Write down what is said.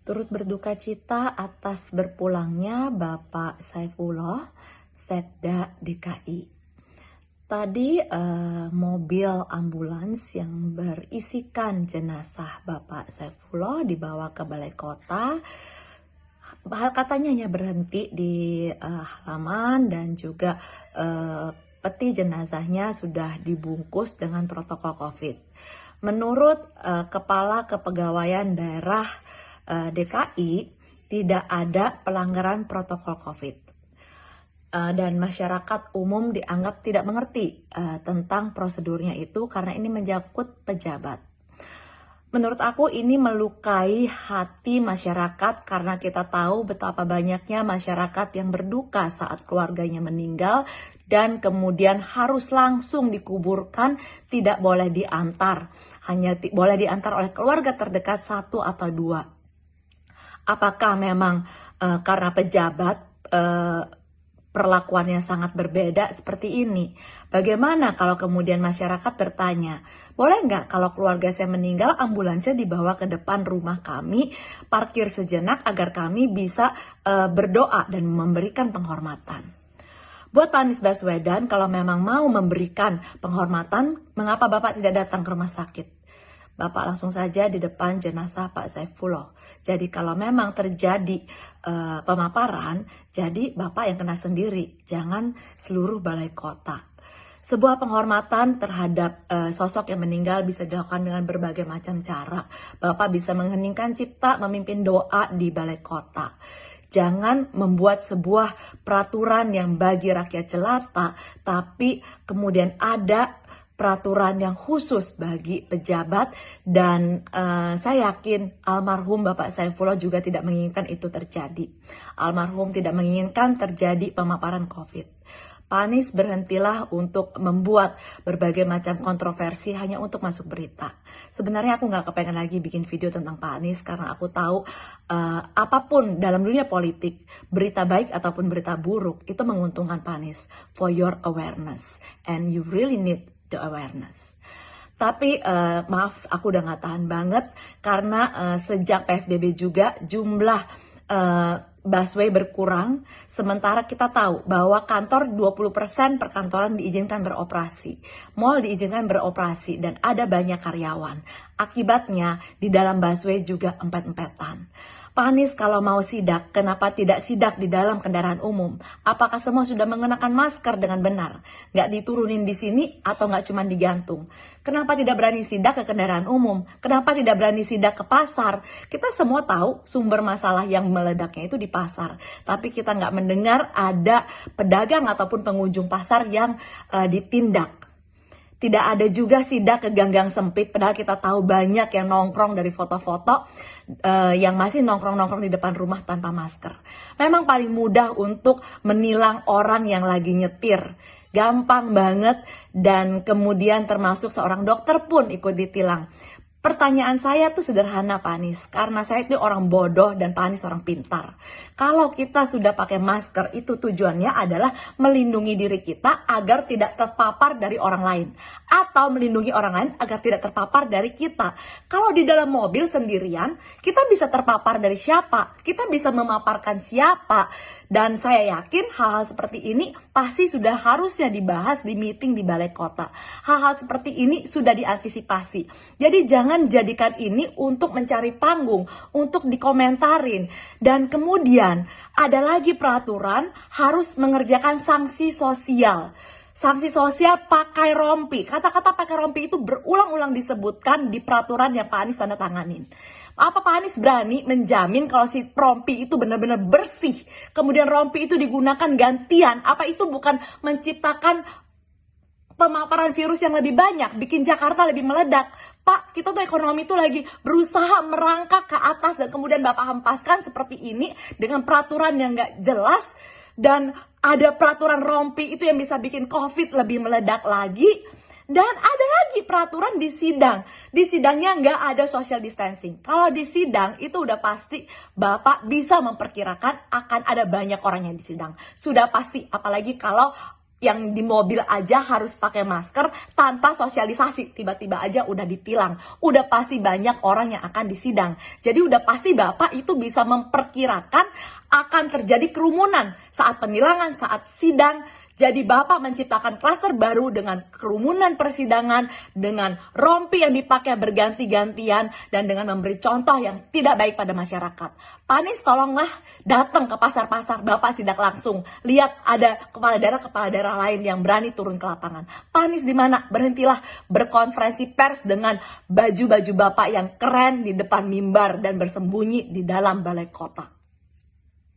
Turut berduka cita atas berpulangnya Bapak Saifullah, Setda DKI. Tadi mobil ambulans yang berisikan jenazah Bapak Saifullah dibawa ke balai kota. Katanya hanya berhenti di halaman dan juga peti jenazahnya sudah dibungkus dengan protokol COVID. Menurut Kepala Kepegawaian Daerah DKI, tidak ada pelanggaran protokol COVID. Dan masyarakat umum dianggap tidak mengerti tentang prosedurnya itu karena ini menyangkut pejabat. Menurut aku ini melukai hati masyarakat karena kita tahu betapa banyaknya masyarakat yang berduka saat keluarganya meninggal dan kemudian harus langsung dikuburkan, tidak boleh diantar. Hanya boleh diantar oleh keluarga terdekat 1 atau 2. Apakah memang karena pejabat perlakuannya sangat berbeda seperti ini? Bagaimana kalau kemudian masyarakat bertanya, boleh nggak kalau keluarga saya meninggal ambulansnya dibawa ke depan rumah kami, parkir sejenak agar kami bisa berdoa dan memberikan penghormatan? Buat Pak Anies Baswedan, kalau memang mau memberikan penghormatan, mengapa Bapak tidak datang ke rumah sakit? Bapak langsung saja di depan jenazah Pak Saifullah. Jadi kalau memang terjadi pemaparan, jadi Bapak yang kena sendiri, jangan seluruh balai kota. Sebuah penghormatan terhadap sosok yang meninggal bisa dilakukan dengan berbagai macam cara. Bapak bisa mengheningkan cipta, memimpin doa di balai kota. Jangan membuat sebuah peraturan yang bagi rakyat jelata, tapi kemudian ada peraturan yang khusus bagi pejabat, dan saya yakin almarhum Bapak Saifullah juga tidak menginginkan itu terjadi. Almarhum tidak menginginkan terjadi pemaparan COVID. Pak Anies, berhentilah untuk membuat berbagai macam kontroversi hanya untuk masuk berita. Sebenarnya aku nggak kepengen lagi bikin video tentang Pak Anies karena aku tahu apapun dalam dunia politik, berita baik ataupun berita buruk itu menguntungkan Pak Anies. For your awareness, and you really need the awareness. Tapi maaf, aku udah gak tahan banget karena sejak PSBB juga jumlah busway berkurang, sementara kita tahu bahwa kantor 20% perkantoran diizinkan beroperasi, mall diizinkan beroperasi, dan ada banyak karyawan. Akibatnya di dalam busway juga empet-empetan. Pak Anies, kalau mau sidak, kenapa tidak sidak di dalam kendaraan umum? Apakah semua sudah mengenakan masker dengan benar? Nggak diturunin di sini atau nggak cuma digantung? Kenapa tidak berani sidak ke kendaraan umum? Kenapa tidak berani sidak ke pasar? Kita semua tahu sumber masalah yang meledaknya itu di pasar. Tapi kita nggak mendengar ada pedagang ataupun pengunjung pasar yang ditindak. Tidak ada juga sidak ke gang-gang sempit, padahal kita tahu banyak yang nongkrong dari foto-foto yang masih nongkrong-nongkrong di depan rumah tanpa masker. Memang paling mudah untuk menilang orang yang lagi nyetir. Gampang banget, dan kemudian termasuk seorang dokter pun ikut ditilang. Pertanyaan saya tuh sederhana Pak Anies, karena saya itu orang bodoh dan Pak Anies orang pintar. Kalau kita sudah pakai masker, itu tujuannya adalah melindungi diri kita agar tidak terpapar dari orang lain. Atau melindungi orang lain agar tidak terpapar dari kita. Kalau di dalam mobil sendirian, kita bisa terpapar dari siapa? Kita bisa memaparkan siapa? Dan saya yakin hal-hal seperti ini pasti sudah harusnya dibahas di meeting di balai kota. Hal-hal seperti ini sudah diantisipasi. Jadi jangan jadikan ini untuk mencari panggung, untuk dikomentarin. Dan kemudian ada lagi peraturan harus mengerjakan sanksi sosial. Sanksi sosial pakai rompi. Kata-kata pakai rompi itu berulang-ulang disebutkan di peraturan yang Pak Anies tanda tanganin. Apa Pak Anies berani menjamin kalau si rompi itu benar-benar bersih, kemudian rompi itu digunakan gantian? Apa itu bukan menciptakan pemaparan virus yang lebih banyak, bikin Jakarta lebih meledak? Pak, kita tuh ekonomi tuh lagi berusaha merangkak ke atas, dan kemudian Bapak hempaskan seperti ini dengan peraturan yang gak jelas. Dan ada peraturan rompi itu yang bisa bikin COVID lebih meledak lagi. Dan ada lagi peraturan di sidang. Di sidangnya nggak ada social distancing. Kalau di sidang itu udah pasti Bapak bisa memperkirakan akan ada banyak orang yang di sidang. Sudah pasti, apalagi kalau yang di mobil aja harus pakai masker tanpa sosialisasi, tiba-tiba aja udah ditilang. Udah pasti banyak orang yang akan disidang. Jadi udah pasti Bapak itu bisa memperkirakan akan terjadi kerumunan saat penilangan, saat sidang. Jadi Bapak menciptakan klaster baru dengan kerumunan persidangan, dengan rompi yang dipakai berganti-gantian, dan dengan memberi contoh yang tidak baik pada masyarakat. Pak Anies tolonglah datang ke pasar-pasar, Bapak sidak langsung. Lihat ada kepala daerah lain yang berani turun ke lapangan. Pak Anies di mana? Berhentilah berkonferensi pers dengan baju-baju Bapak yang keren di depan mimbar dan bersembunyi di dalam balai kota.